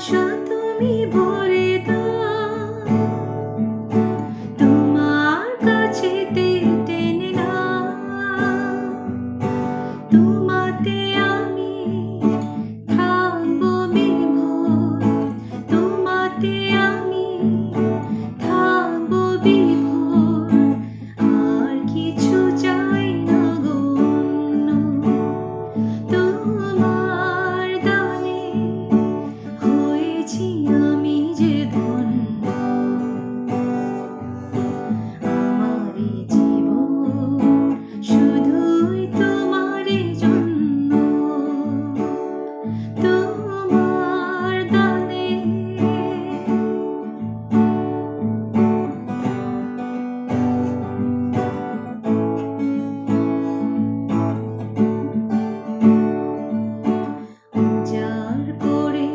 আশা তুমি ভরে দাও, তোমার কাছেতে টেনে নাও, তোমাতে আমি থাকবো বিভোর, তোমাতে আমি থাকবো বিভোর, আর কিছু চাই না গো অন্য। তোমার দানে হয়েছি আমি যে ধন্য, আমার এই জীবন শুধুই তোমারই জন্য, তোমার দানে। উজাড় করে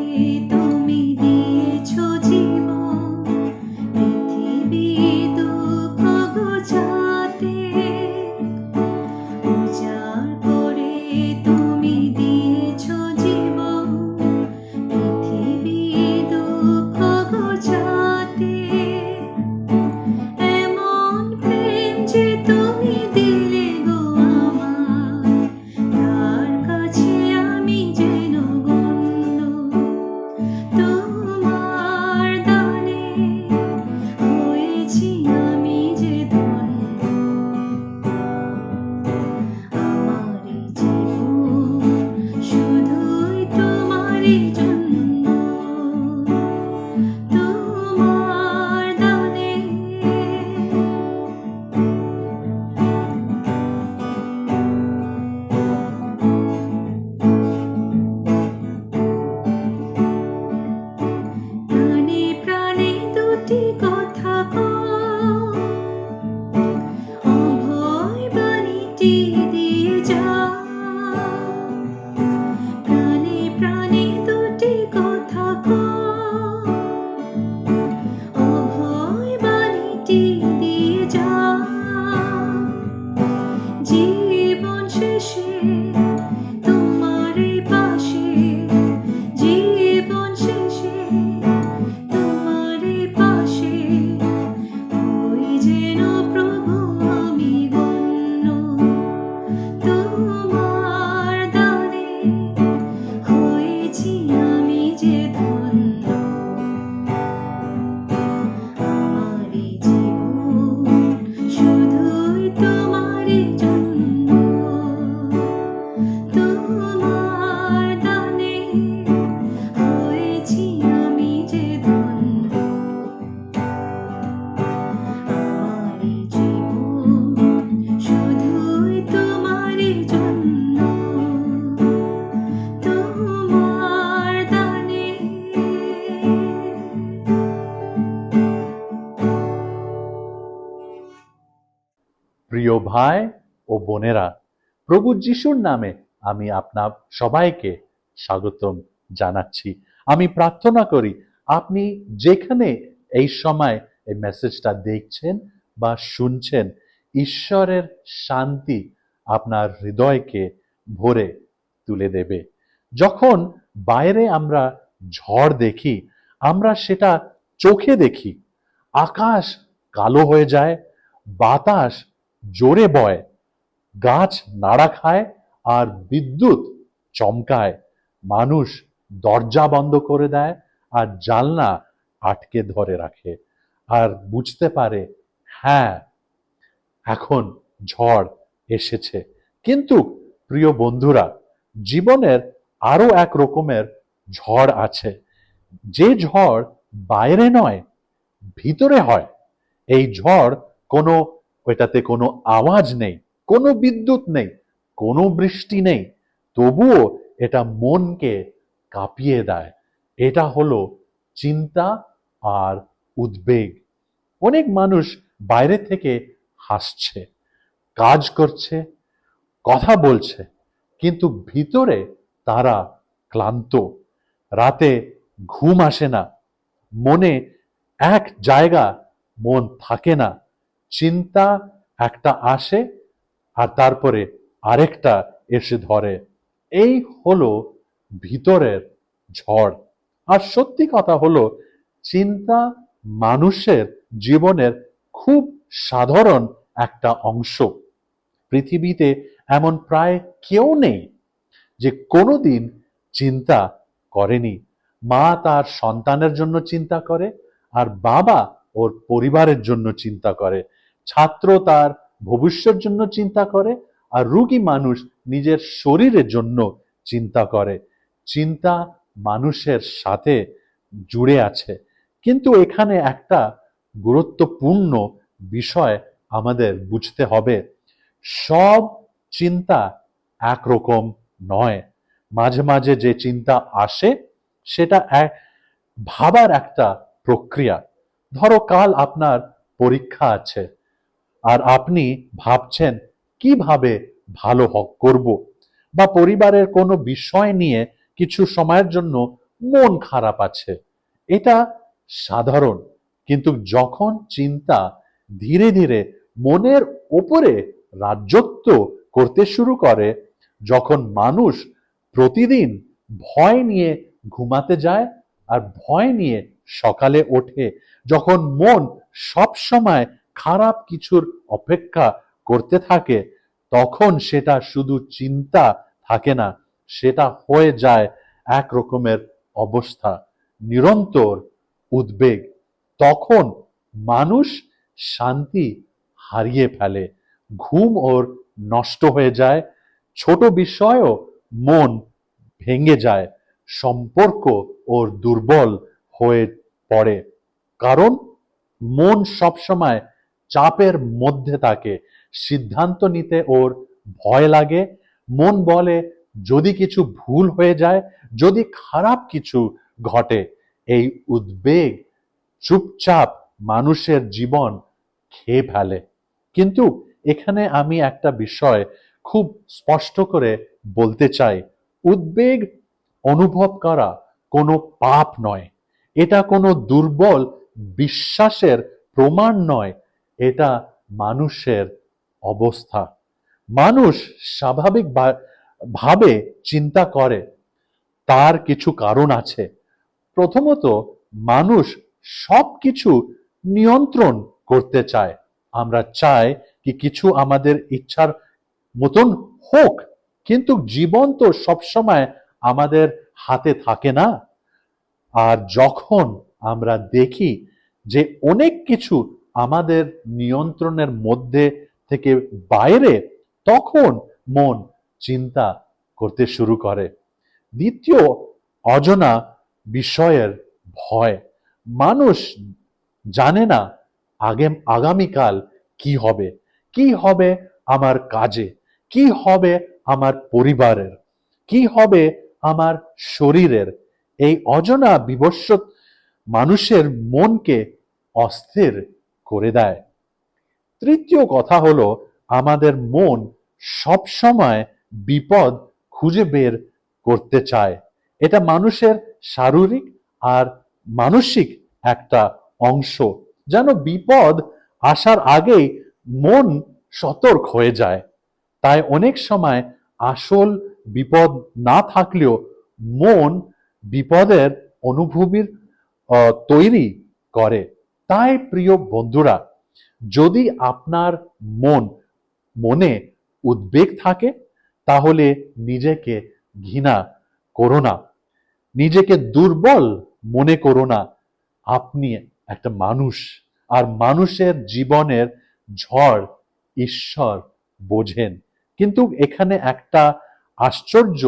তুমি দিয়েছো জীবন, পৃথিবী দুঃখ ঘোচাতে। উজাড় করে তুমি দিয়েছো জীবন, পৃথিবী দুঃখ ঘোচাতে। এমন প্রেম যে তুমি দিলে গো আমায়, তার কাছে আমি যেন গণ্য, তোমার দানে হয়েছি আমি যে ধন্য, আমার এই জীবন শুধুই তোমারই জন্য, তোমার দানে। প্রাণে প্রাণে দুটি কথা কও, অভয় বাণীটি দিয়ে যাও। প্রাণে প্রাণে দুটি কথা কও, অভয় বাণীটি দিয়ে যাও। জীবন শেষে তোমারই পাশে, জীবন শেষে তোমারই পাশে, ওই যেন প্রভু আমি গণ্য, তোমার দানে হয়েছি আমি যে ধন্য, আমার এই জীবন শুধুই তোমারই জন্য, তোমার দানে হয়েছি আমি যে ধন্য, আমার এই জীবন শুধুই তোমারই জন্য, তোমার দানে। প্রিয় ভাই ও বোনেরা, প্রভু যিশুর নামে আমি আপনার সবাইকে স্বাগতম জানাচ্ছি। আমি প্রার্থনা করি আপনি যেখানে এই সময় এই মেসেজটা দেখছেন বা শুনছেন, ঈশ্বরের শান্তি আপনার হৃদয়কে ভরে তুলে দেবে। যখন বাইরে আমরা ঝড় দেখি, আমরা সেটা চোখে দেখি, আকাশ কালো হয়ে যায়, বাতাস জোরে বয়, গাছ নাড়া খায় আর বিদ্যুৎ চমকায়, মানুষ দরজা বন্ধ করে দেয় আর জানলা আটকে ধরে রাখে আর বুঝতে পারে হ্যাঁ এখন ঝড় এসেছে। কিন্তু প্রিয় বন্ধুরা, জীবনের আরো এক রকমের ঝড় আছে, যে ঝড় বাইরে নয় ভিতরে হয়। এই ঝড় কোনো ওইটাতে কোনো আওয়াজ নেই, কোনো বিদ্যুৎ নেই, কোনো বৃষ্টি নেই, তবুও এটা মনকে কাঁপিয়ে দেয়। এটা হলো চিন্তা আর উদ্বেগ। অনেক মানুষ বাইরে থেকে হাসছে, কাজ করছে, কথা বলছে, কিন্তু ভিতরে তারা ক্লান্ত। রাতে ঘুম আসে না, মনে এক জায়গা মন থাকে না, চিন্তা একটা আসে আর তারপরে আরেকটা এসে ধরে। এই হলো ভিতরের ঝড়। আর সত্যি কথা হলো, চিন্তা মানুষের জীবনের খুব সাধারণ একটা অংশ। পৃথিবীতে এমন প্রায় কেউ নেই যে কোনোদিন চিন্তা করেনি। মা তার সন্তানের জন্য চিন্তা করে, আর বাবা ওর পরিবারের জন্য চিন্তা করে। ছাত্র তার ভবিষ্যতের জন্য চিন্তা করে, আর রোগী মানুষ নিজের শরীরের জন্য চিন্তা করে। চিন্তা মানুষের সাথে জুড়ে আছে। কিন্তু এখানে একটা গুরুত্বপূর্ণ বিষয় আমাদের বুঝতে হবে, সব চিন্তা একরকম নয়। মাঝে মাঝে যে চিন্তা আসে সেটা ভাবার একটা প্রক্রিয়া। ধরো কাল আপনার পরীক্ষা আছে, আর আপনি ভাবছেন কিভাবে ভালো করব, বা পরিবারের কোনো বিষয় নিয়ে কিছু সময়ের জন্য মন খারাপ আছে। এটা সাধারণ। কিন্তু যখন চিন্তা ধীরে ধীরে মনের উপরে রাজত্ব করতে শুরু করে, যখন মানুষ প্রতিদিন ভয় নিয়ে ঘুমাতে যায় আর ভয় নিয়ে সকালে ওঠে, যখন মন সব সময় খারাপ কিছুর অপেক্ষা করতে থাকে, তখন সেটা শুধু চিন্তা থাকে না, সেটা হয়ে যায় এক রকমের অবস্থা, নিরন্তর উদ্বেগ। তখন মানুষ শান্তি হারিয়ে ফেলে, ঘুম ওর নষ্ট হয়ে যায়, ছোট বিষয়ও মন ভেঙে যায়, সম্পর্ক ওর দুর্বল হয়ে পড়ে। কারণ মন সবসময় চাপের মধ্যে থাকে, সিদ্ধান্ত নিতে ওর ভয় লাগে। মন বলে যদি কিছু ভুল হয়ে যায়, যদি খারাপ কিছু ঘটে। এই উদ্বেগ চুপচাপ মানুষের জীবন খেয়ে ফেলে। কিন্তু এখানে আমি একটা বিষয় খুব স্পষ্ট করে বলতে চাই, উদ্বেগ অনুভব করা কোনো পাপ নয়, এটা কোনো দুর্বল বিশ্বাসের প্রমাণ নয়, এটা মানুষের অবস্থা। মানুষ স্বাভাবিক ভাবে চিন্তা করে, তার কিছু কারণ আছে। প্রথমত, মানুষ সবকিছু নিয়ন্ত্রণ করতে চায়। আমরা চাই কি কিছু আমাদের ইচ্ছার মতন হোক, কিন্তু জীবন তো সবসময় আমাদের হাতে থাকে না। আর যখন আমরা দেখি যে অনেক কিছু আমাদের নিয়ন্ত্রণের মধ্যে থেকে বাইরে, তখন মন চিন্তা করতে শুরু করে। দ্বিতীয়, অজানা বিষয়ের ভয়। মানুষ জানে না আগামীকাল কি হবে, কি হবে আমার কাজে, কি হবে আমার পরিবারের, কি হবে আমার শরীরের। এই অজানা বিভৎস মানুষের মনকে অস্থির করে দেয়। তৃতীয় কথা হলো, আমাদের মন সবসময় বিপদ খুঁজে বের করতে চায়। এটা মানুষের শারীরিক আর মানসিক একটা অংশ। যেন বিপদ আসার আগেই মন সতর্ক হয়ে যায়। তাই অনেক সময় আসল বিপদ না থাকলেও মন বিপদের অনুভূতির তৈরি করে। তাই প্রিয় বন্ধুরা, যদি আপনার মনে উদ্বেগ থাকে, তাহলে নিজেকে ঘৃণা করো না, নিজেকে দুর্বল মনে করো না। আপনি একটা মানুষ, আর মানুষের জীবনের ঝড় ঈশ্বর বোঝেন। কিন্তু এখানে একটা আশ্চর্য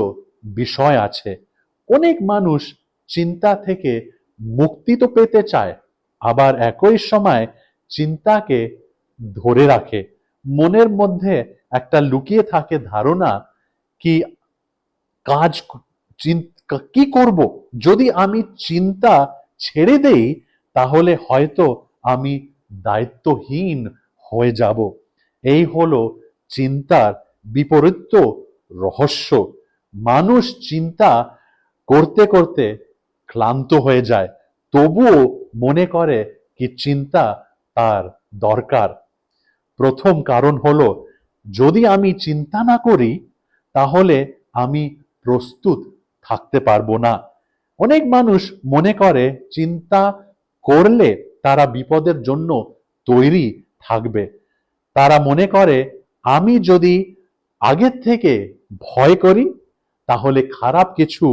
বিষয় আছে, অনেক মানুষ চিন্তা থেকে মুক্তি তো পেতে চায়, আবার একই সময় চিন্তাকে ধরে রাখে। মনের মধ্যে একটা লুকিয়ে থাকে ধারণা কি কাজ কি করব, যদি আমি চিন্তা ছেড়ে দেই তাহলে হয়তো আমি দায়িত্বহীন হয়ে যাব। এই হলো চিন্তার বিপরীত রহস্য। মানুষ চিন্তা করতে করতে ক্লান্ত হয়ে যায়, তবুও মনে করে কি চিন্তা তার দরকার। প্রথম কারণ হলো, যদি আমি চিন্তা না করি তাহলে আমি প্রস্তুত থাকতে পারবো না। অনেক মানুষ মনে করে চিন্তা করলে তারা বিপদের জন্য তৈরি থাকবে। তারা মনে করে আমি যদি আগের থেকে ভয় করি তাহলে খারাপ কিছু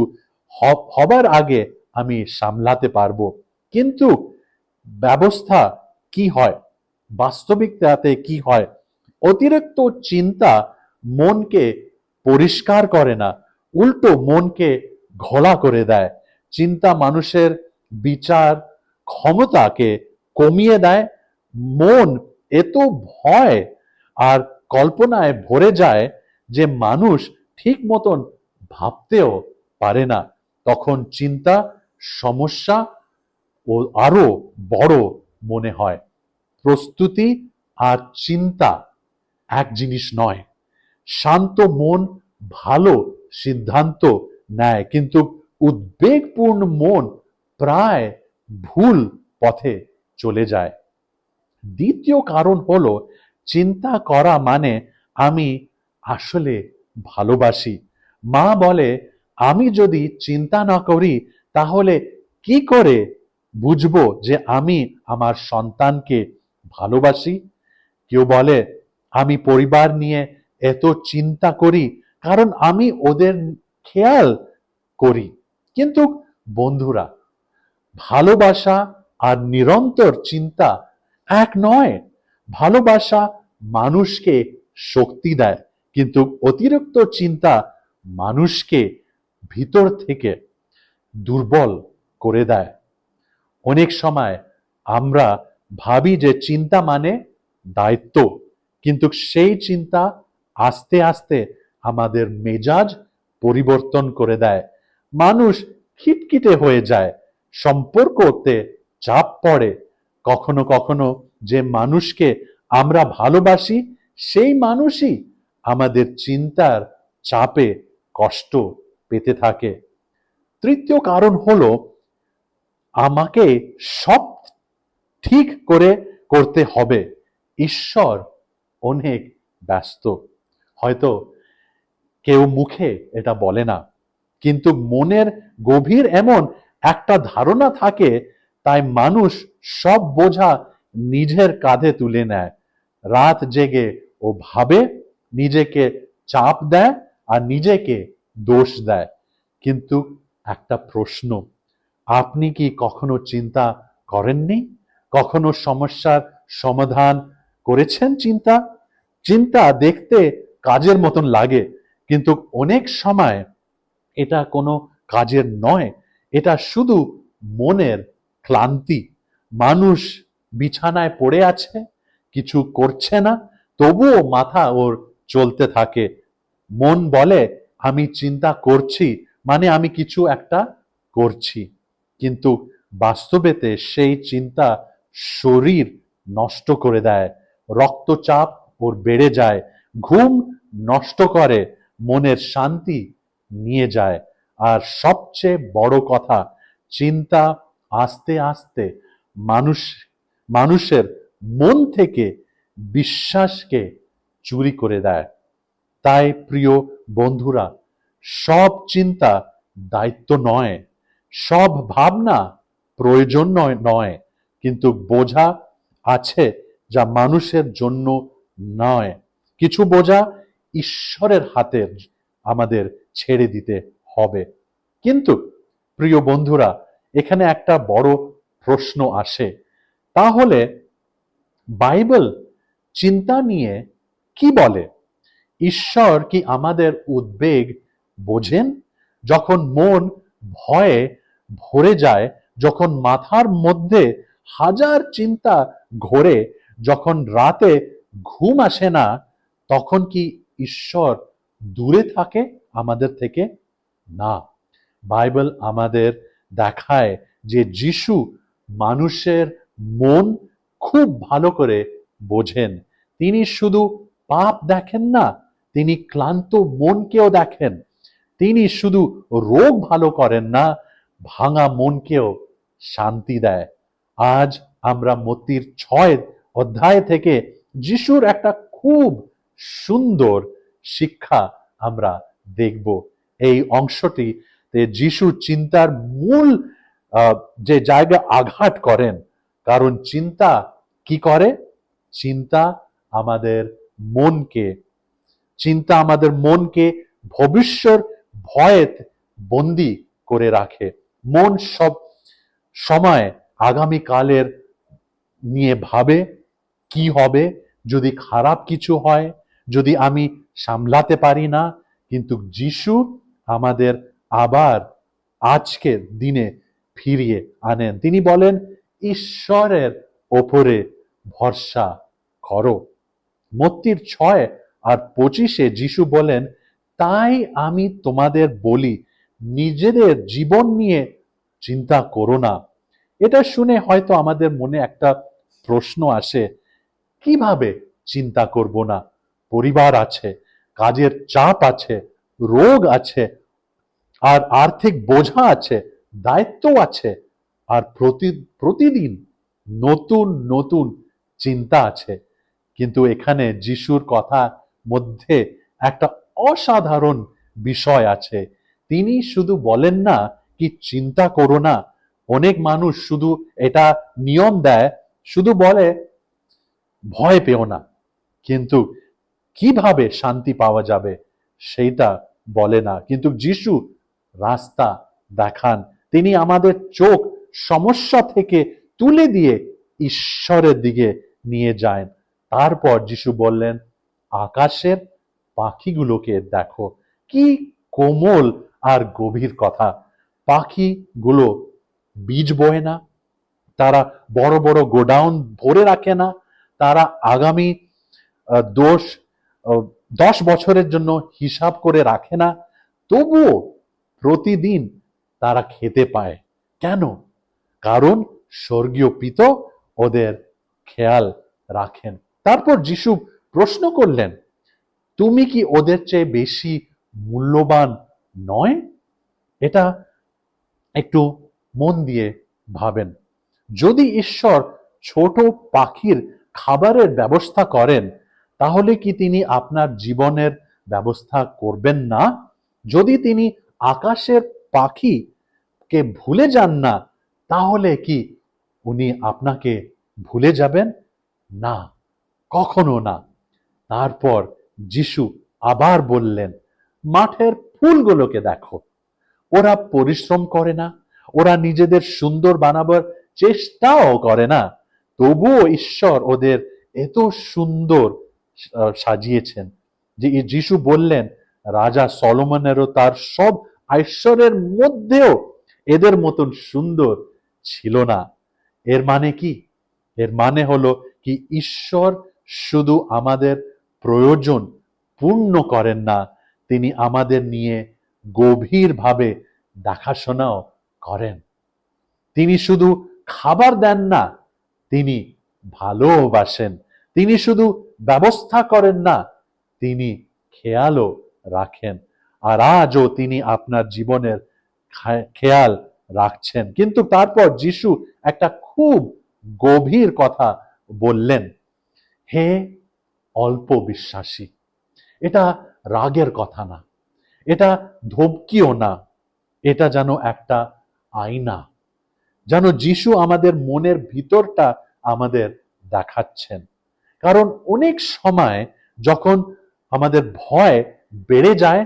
হবার আগে আমি সামলাতে পারবো। কিন্তু ব্যবস্থা কি হয়, বাস্তবিকতাতে কি হয়? অতিরিক্ত চিন্তা মনকে পরিষ্কার করে না, উল্টো মনকে ঘোলা করে দেয়। চিন্তা মানুষের বিচার ক্ষমতাকে কমিয়ে দেয়। মন এত ভয় আর কল্পনায় ভরে যায় যে মানুষ ঠিক মতন ভাবতেও পারে না। তখন চিন্তা সমস্যা ও আরো বড় মনে হয়। প্রস্তুতি আর চিন্তা এক জিনিস নয়। শান্ত মন ভালো সিদ্ধান্ত নেয়, কিন্তু উদ্বেগপূর্ণ মন প্রায় ভুল পথে চলে যায়। দ্বিতীয় কারণ হলো চিন্তা করা মানে আমি আসলে ভালোবাসি। মা বলে আমি যদি চিন্তা না করি তাহলে কি করে বুঝবো যে আমি আমার সন্তানকে ভালোবাসি? কেউ বলে আমি পরিবার নিয়ে এত চিন্তা করি কারণ আমি ওদের খেয়াল করি। কিন্তু বন্ধুরা, ভালোবাসা আর নিরন্তর চিন্তা এক নয়। ভালোবাসা মানুষকে শক্তি দেয়, কিন্তু অতিরিক্ত চিন্তা মানুষকে ভিতর থেকে দুর্বল করে দেয়। অনেক সময় আমরা ভাবি যে চিন্তা মানে দায়িত্ব, কিন্তু সেই চিন্তা আস্তে আস্তে আমাদের মেজাজ পরিবর্তন করে দেয়। মানুষ খিটখিটে হয়ে যায়, সম্পর্কতে চাপ পড়ে। কখনো কখনো যে মানুষকে আমরা ভালোবাসি সেই মানুষই আমাদের চিন্তার চাপে কষ্ট পেতে থাকে। তৃতীয় কারণ হলো আমাকে সব ঠিক করে করতে হবে। ঈশ্বর অনেক ব্যস্ত। হয়তো কেউ মুখে এটা বলে না, কিন্তু মনের গভীর এমন একটা ধারণা থাকে, তাই মানুষ সব বোঝা নিজের কাঁধে তুলে নেয়। রাত জেগে ও ভাবে, নিজেকে চাপ দেয় আর নিজেকে দোষ দেয়। কিন্তু একটা প্রশ্ন, আপনি কি কখনো চিন্তা করেননি? কখনো সমস্যার সমাধান করেছেন? চিন্তা চিন্তা দেখতে কাজের মতন লাগে, কিন্তু অনেক সময় এটা কোনো কাজের নয়, এটা শুধু মনের ক্লান্তি। মানুষ বিছানায় পড়ে আছে, কিছু করছে না, তবুও মাথা ওর চলতে থাকে। মন বলে আমি চিন্তা করছি মানে আমি কিছু একটা করছি, কিন্তু বাস্তবেতে সেই চিন্তা শরীর নষ্ট করে দেয়। রক্তচাপ ওর বেড়ে যায়, ঘুম নষ্ট করে, মনের শান্তি নিয়ে যায়। আর সবচেয়ে বড় কথা, চিন্তা আস্তে আস্তে মানুষ মানুষের মন থেকে বিশ্বাসকে চুরি করে দেয়। তাই প্রিয় বন্ধুরা, সব চিন্তা দায়িত্ব নয়, সব ভাবনা প্রয়োজন নয়, কিন্তু বোঝা আছে যা মানুষের জন্য নয়। কিছু বোঝা ঈশ্বরের হাতে আমাদের ছেড়ে দিতে হবে। কিন্তু প্রিয় বন্ধুরা, এখানে একটা বড় প্রশ্ন আসে, তাহলে বাইবেল চিন্তা নিয়ে কি বলে? ঈশ্বর কি আমাদের উদ্বেগ বোঝেন? যখন মন ভয়ে ভরে যায়, যখন মাথার মধ্যে হাজার চিন্তা ঘোরে, যখন রাতে ঘুম আসে না, তখন কি ঈশ্বর দূরে থাকে আমাদের থেকে? না। বাইবেল আমাদের দেখায় যে যিশু মানুষের মন খুব ভালো করে বোঝেন। তিনি শুধু পাপ দেখেন না, তিনি ক্লান্ত মনকেও দেখেন। তিনি শুধু রোগ ভালো করেন না, ভাঙা মনকেও শান্তি দেয়। আজ আমরা মত্তীর 6 অধ্যায় থেকে যিশুর একটা খুব সুন্দর শিক্ষা আমরা দেখব। এই অংশটিতে যিশু চিন্তার মূল যে জায়গা আঘাত করেন, কারণ চিন্তা কি করে? চিন্তা আমাদের মনকে চিন্তা আমাদের মনকে ভবিষ্যৎ ভয়ে বন্দি করে রাখে। মন সব সময় আগামীকালের নিয়ে ভাবে, কি হবে যদি খারাপ কিছু হয়, যদি আমি সামলাতে পারি না। কিন্তু যিশু আমাদের আবার আজকের দিনে ফিরিয়ে আনেন। তিনি বলেন, ঈশ্বরের ওপরে ভরসা করো। মত্তির 6:25 যিশু বলেন, তাই আমি তোমাদের বলি, নিজেদের জীবন নিয়ে চিন্তা করো না। এটা শুনে হয়তো আমাদের মনে একটা প্রশ্ন আসে, কিভাবে চিন্তা করব না? পরিবার আছে, কাজের চাপ আছে, রোগ আছে, আর আর্থিক বোঝা আছে, দায়িত্ব আছে, আর প্রতিদিন নতুন নতুন চিন্তা আছে। কিন্তু এখানে যিশুর কথা মধ্যে একটা অসাধারণ বিষয় আছে। তিনি শুধু বলেন না কি চিন্তা করো না। অনেক মানুষ শুধু এটা নিয়ম দেয়, শুধু বলে ভয় পেও না, কিন্তু কিভাবে শান্তি পাওয়া যাবে সেইটা বলে না। কিন্তু যিশু রাস্তা দেখান। তিনি আমাদের চোখ সমস্যা থেকে তুলে দিয়ে ঈশ্বরের দিকে নিয়ে যায়। তারপর যিশু বললেন, আকাশের পাখিগুলোকে দেখো, কি কোমল আর গভীর কথা। পাখিগুলো বীজ বোয় না, তারা বড় বড় গোডাউন ভরে রাখে না, তারা আগামী দোষ 10 বছরের জন্য হিসাব করে রাখে না, তবুও প্রতিদিন তারা খেতে পায়। কেন? কারণ স্বর্গীয় পিতা ওদের খেয়াল রাখেন। তারপর যিশু প্রশ্ন করলেন, তুমি কি ওদের চেয়ে বেশি মূল্যবান নয়? এটা একটু মন দিয়ে ভাবেন। যদি ঈশ্বর ছোট পাখির খাবারের ব্যবস্থা করেন, তাহলে কি তিনি আপনার জীবনের ব্যবস্থা করবেন না? যদি তিনি আকাশের পাখিকে ভুলে যান না, তাহলে কি উনি আপনাকে ভুলে যাবেন? না, কখনো না। তারপর যিশু আবার বললেন, মাঠের ফুলগুলোকে দেখো, ওরা পরিশ্রম করে না, ওরা নিজেদের সুন্দর বানাবার চেষ্টাও করে না, তবুও ঈশ্বর ওদের এত সুন্দর সাজিয়েছেন। যে যিশু বললেন, রাজা সলোমনেরও তার সব ঐশ্বর্যের মধ্যেও এদের মতন সুন্দর ছিল না। এর মানে কি? এর মানে হলো কি, ঈশ্বর শুধু আমাদের প্রয়োজন পূর্ণ করেন না, তিনি আমাদের নিয়ে গভীরভাবে দেখাশোনাও করেন। তিনি শুধু খাবার দেন না, তিনি ভালোবাসেন। তিনি শুধু ব্যবস্থা করেন না, তিনি খেয়ালও রাখেন। আর আজও তিনি আপনার জীবনের খেয়াল রাখছেন। কিন্তু তারপর যিশু একটা খুব গভীর কথা বললেন, হে অল্প বিশ্বাসী। এটা রাগের কথা না, এটা ধমকিও না, এটা যেন একটা আয়না। যেন যিশু আমাদের মনের ভিতরটা আমাদের দেখাচ্ছেন। কারণ অনেক সময় যখন আমাদের ভয় বেড়ে যায়,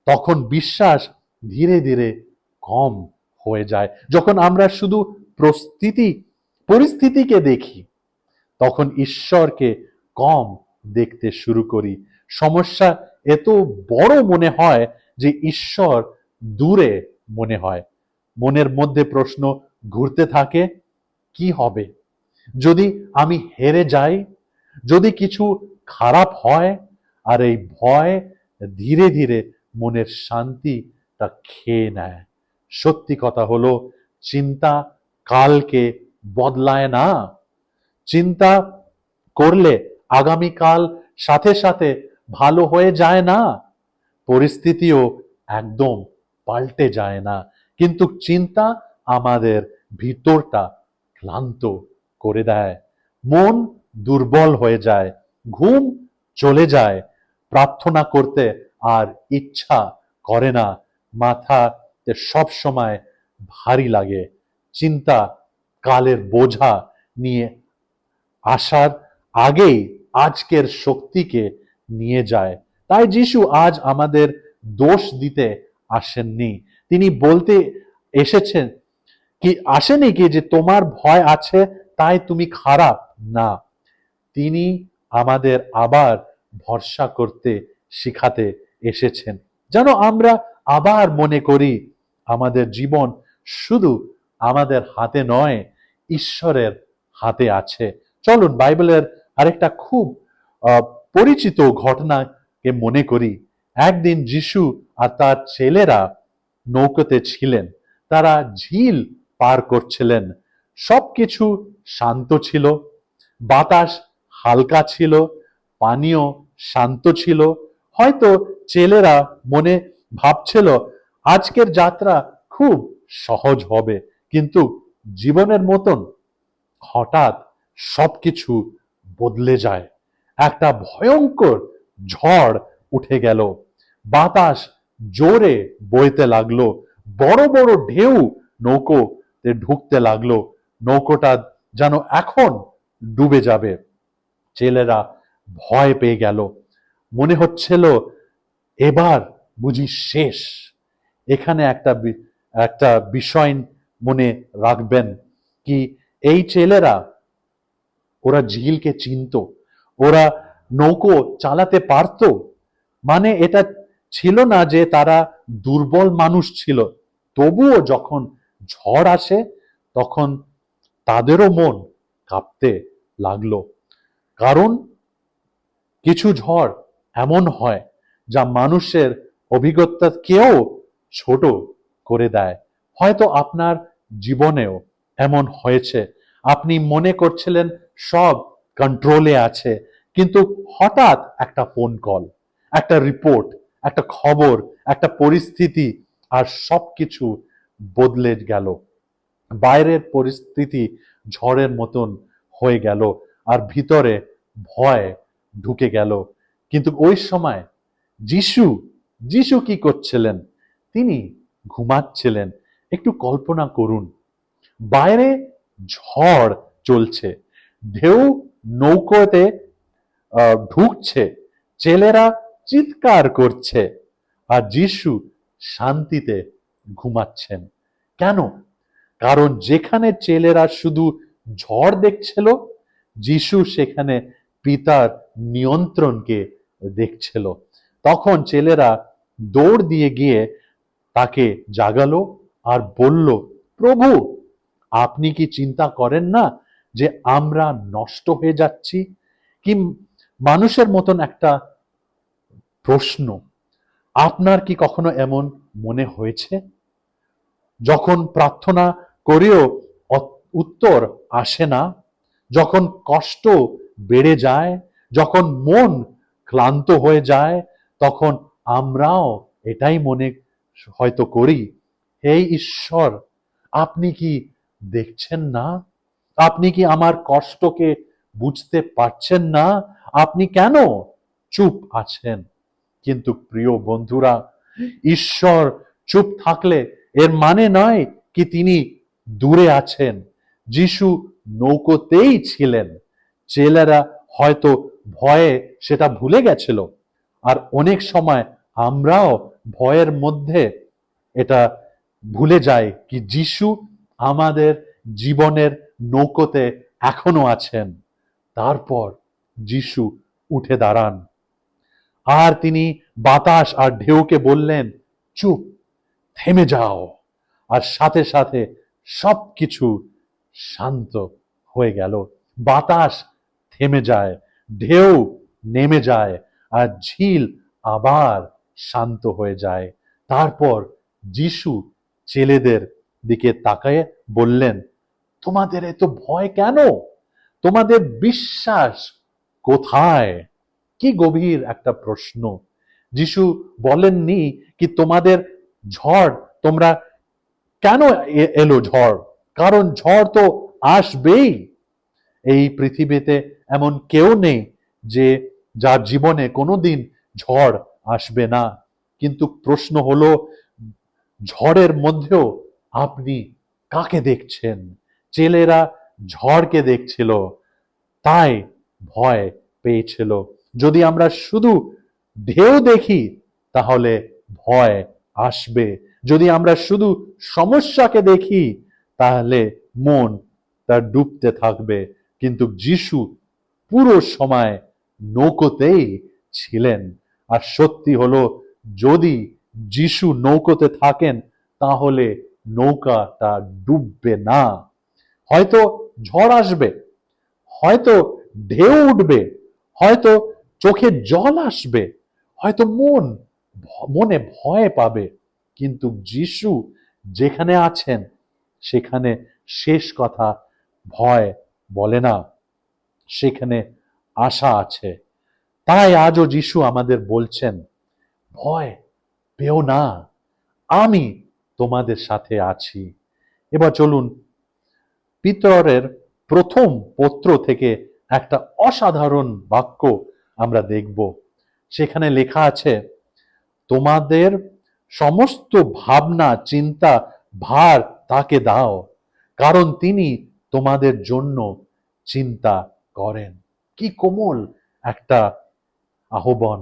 তখন বিশ্বাস ধীরে ধীরে কম হয়ে যায়। যখন আমরা শুধু পরিস্থিতিকে দেখি, তখন ঈশ্বরকে কম দেখতে শুরু করি। সমস্যা এত বড় মনে হয় যে ঈশ্বর দূরে মনে হয়। মনের মধ্যে প্রশ্ন ঘুরতে থাকে, কি হবে যদি আমি হেরে যাই, যদি কিছু খারাপ হয়? আর এই ভয় ধীরে ধীরে মনের শান্তিটা খেয়ে নেয়। সত্যি কথা হলো, চিন্তা কালকে বদলায় না। চিন্তা করলে আগামীকাল সাথে সাথে ভালো হয়ে যায় না, পরিস্থিতিও একদম পাল্টে যায় না। কিন্তু চিন্তা আমাদের ভিতরটা ক্লান্ত করে দেয়। মন দুর্বল হয়ে যায়, ঘুম চলে যায়, প্রার্থনা করতে আর ইচ্ছা করে না, মাথা সব সময় ভারী লাগে, চিন্তা কালের বোঝা নিয়ে আসার আগেই আজকের শক্তিকে নিয়ে যায়। তাই যিশু আজ আমাদের দোষ দিতে আসেননি, তিনি বলতে এসেছেন কি আসেনি কি যে তোমার ভয় আছে তাই তুমি খারাপ, না, তিনি আমাদের আবার ভরসা করতে শিখাতে এসেছেন, যেন আমরা আবার মনে করি আমাদের জীবন শুধু আমাদের হাতে নয়, ঈশ্বরের হাতে আছে। চলুন বাইবেলের আরেকটা খুব আহ, পরিচিত ঘটনাকে মনে করি। একদিন যিশু আর তার ছেলেরা নৌকাতে ছিলেন, তারা ঝিল পার করছিলেন, সবকিছু শান্ত ছিল, বাতাস হালকা ছিল, পানীয় শান্ত ছিল। হয়তো ছেলেরা মনে ভাবছিল আজকের যাত্রা খুব সহজ হবে, কিন্তু জীবনের মতন হঠাৎ সবকিছু বদলে যায়। একটা ভয়ঙ্কর ঝড় উঠে গেল, বাতাস জোরে বইতে লাগলো, বড় বড় ঢেউ নৌকোতে ঢুকতে লাগলো, নৌকোটা যেন এখন ডুবে যাবে। ছেলেরা ভয় পেয়ে গেল, মনে হচ্ছিল এবার বুঝি শেষ। এখানে একটা বিষয় মনে রাখবেন কি, এই ছেলেরা ওরা ঝিলকে চিনতো, ওরা নৌকো চালাতে পারতো, মানে এটা ছিল না যে তারা দুর্বল মানুষ ছিল। তবুও যখন ঝড় আসে তখন তাদেরও মন কাঁপতে লাগলো, কারণ কিছু ঝড় এমন হয় যা মানুষের অভিজ্ঞতাকেও ছোট করে দেয়। হয়তো আপনার জীবনেও এমন হয়েছে, আপনি মনে করছিলেন সব কন্ট্রোলে আছে, কিন্তু হঠাৎ একটা ফোন কল, একটা রিপোর্ট, একটা খবর, একটা পরিস্থিতি, আর সবকিছু বদলে গেল। বাইরের পরিস্থিতি ঝড়ের মতন হয়ে গেল, আর ভিতরে ভয় ঢুকে গেল। কিন্তু ওই সময় যিশু যিশু কি করছিলেন? তিনি ঘুমাচ্ছিলেন। একটু কল্পনা করুন, বাইরে ঝড় চলছে, ঢেউ নৌকোতে ঢুকছে, ছেলেরা চিৎকার করছে, আর যিশু শান্তিতে ঘুমাচ্ছেন। কেন? কারণ যেখানে ছেলেরা শুধু ঝড় দেখছিল, যিশু সেখানে পিতার নিয়ন্ত্রণকে দেখছিল। তখন ছেলেরা দৌড় দিয়ে গিয়ে তাকে জাগালো আর বলল, প্রভু, আপনি কি চিন্তা করেন না যে আমরা নষ্ট হয়ে যাচ্ছি? কি মানুষের মতন একটা প্রশ্ন, আপনার কি কখনো এমন মনে হয়েছে? যখন প্রার্থনা করেও উত্তর আসে না, যখন কষ্ট বেড়ে যায়, যখন মন ক্লান্ত হয়ে যায়, তখন আমরাও এটাই মনে হয়তো করি, হে ঈশ্বর, আপনি কি দেখছেন না? আপনি কি আমার কষ্টকে বুঝতে পারছেন না? আপনি কেন চুপ আছেন? কিন্তু প্রিয় বন্ধুরা, ঈশ্বর চুপ থাকলে এর মানে নয় কি তিনি দূরে আছেন। যিশু নৌকোতেই ছিলেন, ছেলেরা হয়তো ভয়ে সেটা ভুলে গেছিল। আর অনেক সময় আমরাও ভয়ের মধ্যে এটা ভুলে যাই কি যিশু আমাদের জীবনের নৌকোতে এখনো আছেন। তারপর যিশু উঠে দাঁড়ান, আর তিনি বাতাস আর ঢেউকে বললেন, চুপ, থেমে যাও। আর সাথে সাথে সবকিছু শান্ত হয়ে গেল। বাতাস থেমে যায়, ঢেউ নেমে যায়, আর ঝিল আবার শান্ত হয়ে যায়। তারপর যিশু ছেলেদের দিকে তাকায়ে বললেন, তোমাদের এত ভয় কেন? তোমাদের বিশ্বাস কোথায়? কি গভীর একটা প্রশ্ন। যিশু বলেননি কি তোমাদের ঝড়, তোমরা কেন এলো ঝড়? কারণ ঝড় তো আসবেই। এই পৃথিবীতে এমন কেউ নেই যে যার জীবনে কোনোদিন ঝড় আসবে না। কিন্তু প্রশ্ন হলো, ঝড়ের মধ্যেও আপনি কাকে দেখছেন? জেলেরা ঝড়কে দেখছিল, তাই ভয় পেয়েছিল। যদি আমরা শুধু ঢেউ দেখি তাহলে ভয় আসবে। যদি আমরা শুধু সমস্যাকে দেখি তাহলে মন তার ডুবতে থাকবে। কিন্তু যিশু পুরো সময় নৌকোতেই ছিলেন। আর সত্যি হলো, যদি যিশু নৌকোতে থাকেন তাহলে নৌকাটা ডুববে না। হয়তো ঝড় আসবে, হয়তো ঢেউ উঠবে, হয়তো চোখে জল আসবে, হয়তো মনে ভয় পাবে, কিন্তু যিশু যেখানে আছেন সেখানে শেষ কথা ভয় বলে না, সেখানে আশা আছে। তাই আজও যিশু আমাদের বলছেন, ভয় পেও না, আমি তোমাদের সাথে আছি। এবার চলুন পিতরের প্রথম পত্র থেকে একটা অসাধারণ বাক্য আমরা দেখব। সেখানে লেখা আছে, তোমাদের সমস্ত ভাবনা চিন্তা ভার তাকে দাও, কারণ তিনি তোমাদের জন্য চিন্তা করেন। কি কোমল একটা আহ্বান!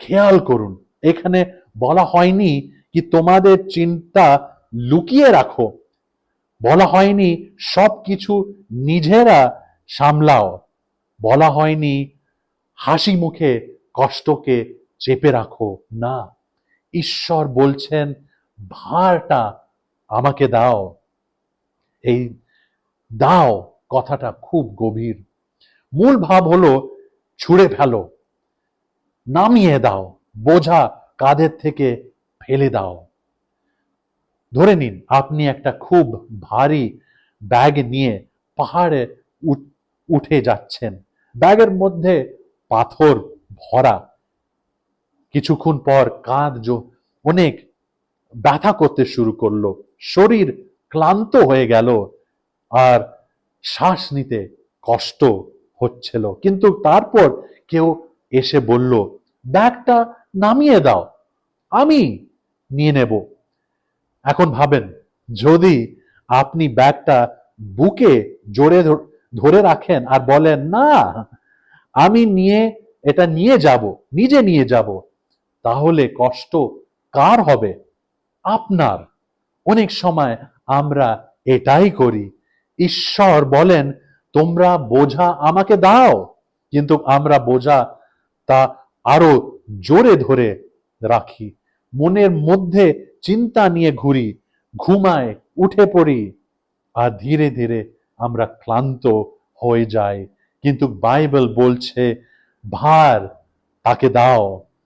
খেয়াল করুন, এখানে বলা হয়নি কি তোমাদের চিন্তা লুকিয়ে রাখো, বলা হয়নি সবকিছু নিজেরা সামলাও, বলা হয়নি হাসি মুখে কষ্টকে চেপে রাখো। না, ঈশ্বর বলছেন ভারটা আমাকে দাও। এই দাও কথাটা খুব গভীর। মূল ভাব হলো ছুঁড়ে ফেলো, নামিয়ে দাও, বোঝা কাঁধের থেকে ফেলে দাও। ধরে নিন আপনি একটা খুব ভারী ব্যাগ নিয়ে পাহাড়ে উঠে যাচ্ছেন, ব্যাগের মধ্যে পাথর ভরা। কিছুক্ষণ পর কাঁধ অনেক ব্যথা করতে শুরু করলো, শরীর ক্লান্ত হয়ে গেল, আর শ্বাস নিতে কষ্ট হচ্ছিল। কিন্তু তারপর কেউ এসে বলল, ব্যাগটা নামিয়ে দাও, আমি নিয়ে নেব। এখন ভাবেন, যদি আপনি ব্যাগটা বুকে জোরে ধরে রাখেন আর বলেন, না আমি এটা নিয়ে যাব, নিজে নিয়ে যাব, তাহলে কষ্ট কার হবে? আপনার। অনেক সময় আমরা এটাই করি। ঈশ্বর বলেন, তোমরা বোঝা আমাকে দাও, কিন্তু আমরা বোঝা তা আরো জোরে ধরে রাখি, মনের মধ্যে চিন্তা নিয়ে ঘুরি, ঘুমায় উঠে পড়ি, আর ধীরে ধীরে আমরা ক্লান্ত হয়ে যাই। কিন্তু বাইবেল বলছে ভার তাকে দাও।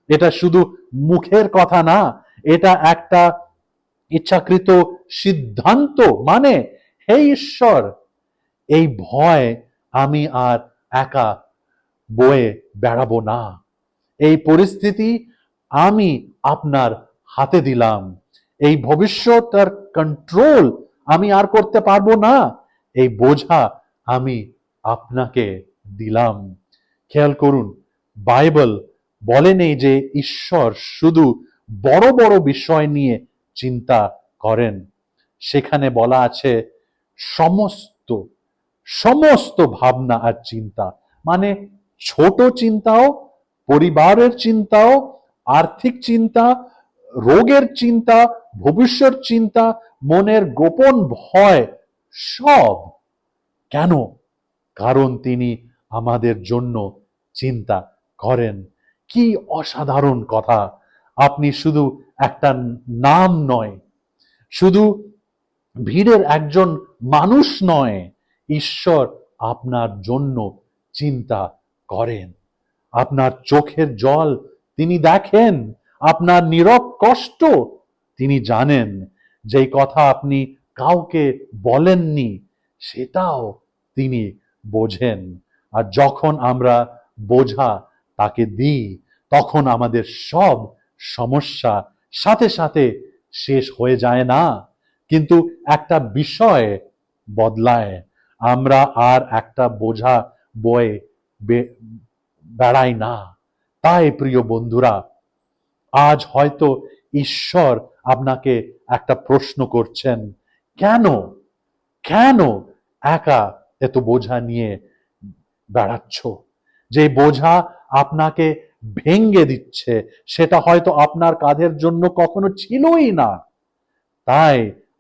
এটা শুধু মুখের কথা না, এটা একটা ইচ্ছাকৃত সিদ্ধান্ত। মানে, হে ঈশ্বর, এই ভয় আমি আর একা বয়ে বেড়াবো না। এই পরিস্থিতি আমি আপনার হাতে দিলাম। এই ভবিষ্যৎ আর কন্ট্রোল আমি আর করতে পারবো না। এই বোঝা আমি আপনাকে দিলাম। খেয়াল করুন, বাইবেল বলে নেই যে ঈশ্বর শুধু বড় বড় বিষয় নিয়ে চিন্তা করেন। সেখানে বলা আছে সমস্ত সমস্ত ভাবনা আর চিন্তা। মানে ছোট চিন্তাও, পরিবারের চিন্তাও, আর্থিক চিন্তা, রোগের চিন্তা, ভবিষ্যৎ চিন্তা, মনের গোপন ভয়, সব। কেন? কারণ তিনি আমাদের জন্য চিন্তা করেন। কি অসাধারণ কথা! আপনি শুধু একটা নাম নয়, শুধু ভিড়ের একজন মানুষ নয়, ঈশ্বর আপনার জন্য চিন্তা করেন। আপনার চোখের জল তিনি দেখেন, আপনার নীরব কষ্ট তিনি জানেন, যেই কথা আপনি কাউকে বলেননি সেটাও তিনি বোঝেন। আর যখন আমরা বোঝা তাকে দিই, তখন আমাদের সব সমস্যা সাথে সাথে শেষ হয়ে যায় না, কিন্তু একটা বিষয় বদলায়। আমরা আর একটা বোঝা বয়ে বেড়াই না। তাই প্রিয় বন্ধুরা, আজ হয়তো ঈশ্বর আপনাকে একটা প্রশ্ন করছেন, কেন কেন একা এত বোঝা নিয়ে বেড়াচ্ছ? যে বোঝা আপনাকে ভেঙে দিচ্ছে, সেটা হয়তো আপনার কাঁধের জন্য কখনো ছিলই না। তাই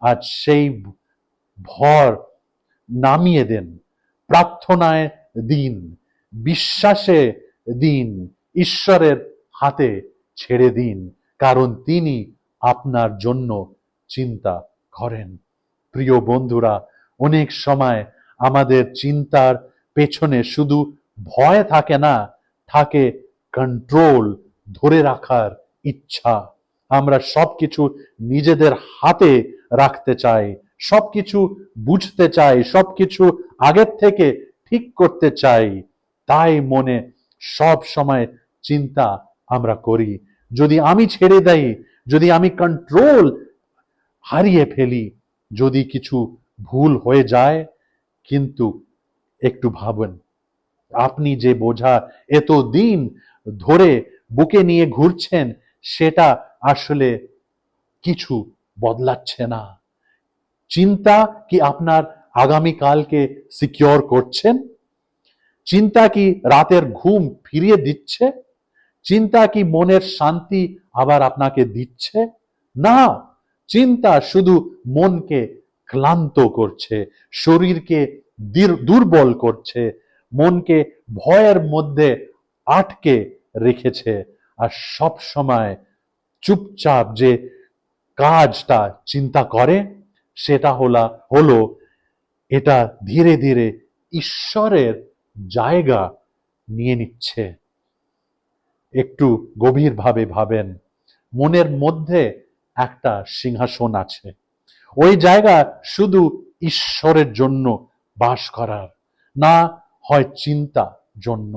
আজ সেই ভর নামিয়ে দেন, প্রার্থনায় দিন, বিশ্বাসে দিন, ঈশ্বরের হাতে ছেড়ে দিন, কারণ তিনি আপনার জন্য চিন্তা করেন। প্রিয় বন্ধুরা, অনেক সময় আমাদের চিন্তার পেছনে শুধু ভয় থাকে না, থাকে কন্ট্রোল, ধরে রাখার ইচ্ছা। আমরা সবকিছু নিজেদের হাতে রাখতে চাই, সবকিছু বুঝতে চাই, সবকিছু আগের থেকে ঠিক করতে চাই। তাই মনে সব সময় চিন্তা আমরা করি, যদি আমি ছেড়ে দেই, যদি আমি কন্ট্রোল হারিয়ে ফেলি, যদি কিছু ভুল হয়ে যায়। কিন্তু একটু ভাবেন, আপনি যে বোঝা এতদিন ধরে বুকে নিয়ে ঘুরছেন, সেটা আসলে কিছু বদলাচ্ছে না। চিন্তা কি আপনার আগামীকালকে সিকিউর করছেন? চিন্তা কি রাতের ঘুম ফিরিয়ে দিচ্ছে? চিন্তা কি মনের শান্তি আবার আপনাকে দিচ্ছে? না, চিন্তা শুধু মনকে ক্লান্ত করছে, শরীরকে দুর্বল করছে, মনকে ভয়ের মধ্যে আটকে রেখেছে। আর সব সময় চুপচাপ যে কাজটা চিন্তা করে, সেটা হলো এটা ধীরে ধীরে ঈশ্বরের জায়গা নিয়ে নিচ্ছে। একটু গভীরভাবে ভাবেন, মনের মধ্যে একটা সিংহাসন আছে, ওই জায়গা শুধু ঈশ্বরের জন্য বাস করার, না হয় চিন্তা জন্য।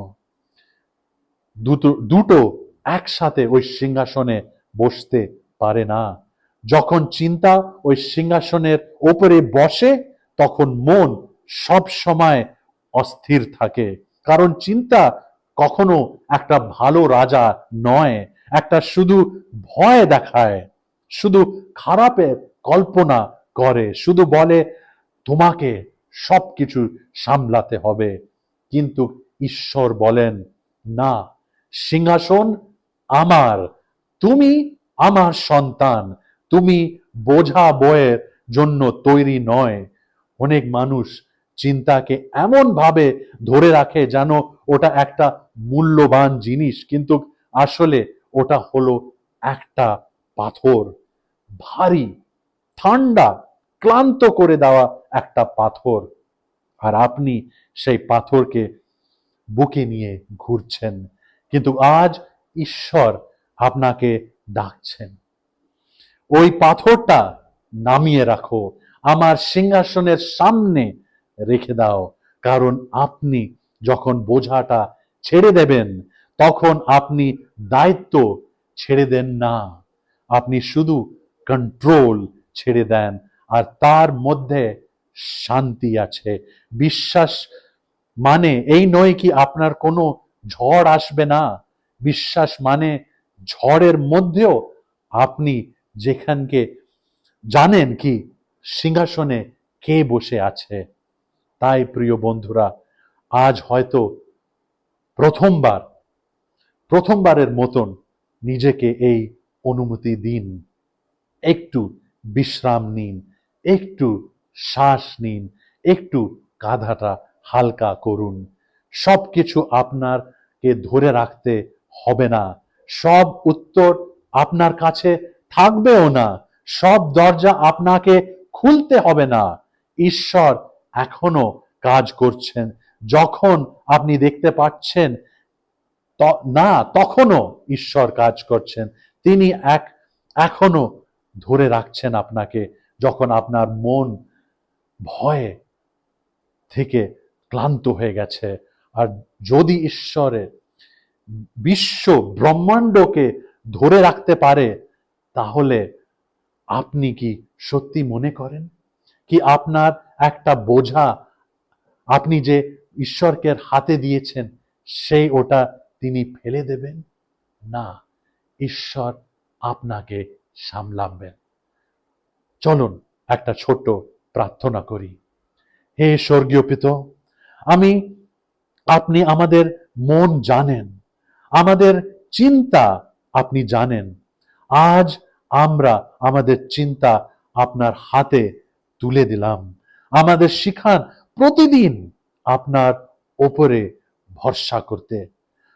দুটো দুটো একসাথে ওই সিংহাসনে বসতে পারে না। যখন চিন্তা ওই সিংহাসনের ওপরে বসে, তখন মন সব সময় অস্থির থাকে, কারণ চিন্তা কখনো একটা ভালো রাজা নয়, একটা শুধু ভয় দেখায়, শুধু খারাপের কল্পনা করে, শুধু বলে তোমাকে সবকিছু সামলাতে হবে। কিন্তু ঈশ্বর বলেন, না, সিংহাসন আমার, তুমি আমার সন্তান, তুমি বোঝা বয়ের জন্য তৈরি নয়। অনেক মানুষ চিন্তাকে এমন ভাবে ধরে রাখে যেন ওটা একটা মূল্যবান জিনিস, কিন্তু আসলে ওটা হলো একটা পাথর, ভারী, ঠান্ডা, ক্লান্ত করে দেওয়া একটা পাথর। আর আপনি সেই পাথরকে বুকে নিয়ে ঘুরছেন। কিন্তু আজ ঈশ্বর আপনাকে ডাকছেন, ওই পাথরটা নামিয়ে রাখো, আমার সিংহাসনের সামনে রেখে দাও। কারণ আপনি যখন বোঝাটা ছেড়ে দেবেন, তখন আপনি দায়িত্ব ছেড়ে দেন না, আপনি শুধু কন্ট্রোল ছেড়ে দেন। আর তার মধ্যে শান্তি আছে। বিশ্বাস মানে এই নয় কি আপনার কোনো ঝড় আসবে না। বিশ্বাস মানে ঝড়ের মধ্যেও আপনি যেখানকে জানেন কি সিংহাসনে কে বসে আছে। তাই প্রিয় বন্ধুরা, আজ হয়তো প্রথমবারের মতন নিজেকে এই অনুমতি দিন, একটু বিশ্রাম নিন, একটু শ্বাস নিন, একটু কাঁধাটা হালকা করুন। সবকিছু আপনাকে ধরে রাখতে হবে না, সব উত্তর আপনার কাছে থাকবেও না, সব দরজা আপনাকে খুলতে হবে না। ঈশ্বর এখনো কাজ করছেন, যখন আপনি দেখতে পাচ্ছেন না, তখনও ঈশ্বর কাজ করছেন। তিনি এখনো ধরে রাখছেন আপনাকে, যখন আপনার মন ভয়ে থেকে ক্লান্ত হয়ে গেছে। আর যদি ঈশ্বরের বিশ্ব ব্রহ্মাণ্ডকে ধরে রাখতে পারে, তাহলে আপনি কি সত্যি মনে করেন কি আপনার একটা বোঝা আপনি যে ঈশ্বরকে হাতে দিয়েছেন, সেই ওটা তিনি ফেলে দেবেন? না, ঈশ্বর আপনাকে সামলাবেন। চলুন একটা ছোট্ট প্রার্থনা করি। হে স্বর্গীয় পিতা, আমি আপনি আমাদের মন জানেন, আমাদের চিন্তা আপনি জানেন। আজ আমরা আমাদের চিন্তা আপনার হাতে তুলে দিলাম। আমাদের শিখান প্রতিদিন আপনার ওপরে ভরসা করতে।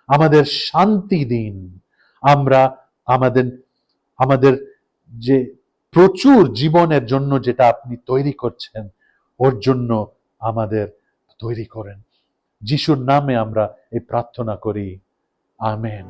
আমাদের শান্তি দিন। আমরা আমাদের আমাদের যে প্রচুর জীবনের জন্য যেটা আপনি তৈরি করছেন, ওর জন্য আমাদের তৈরি করেন। যিশুর নামে আমরা এই প্রার্থনা করি। আমেন।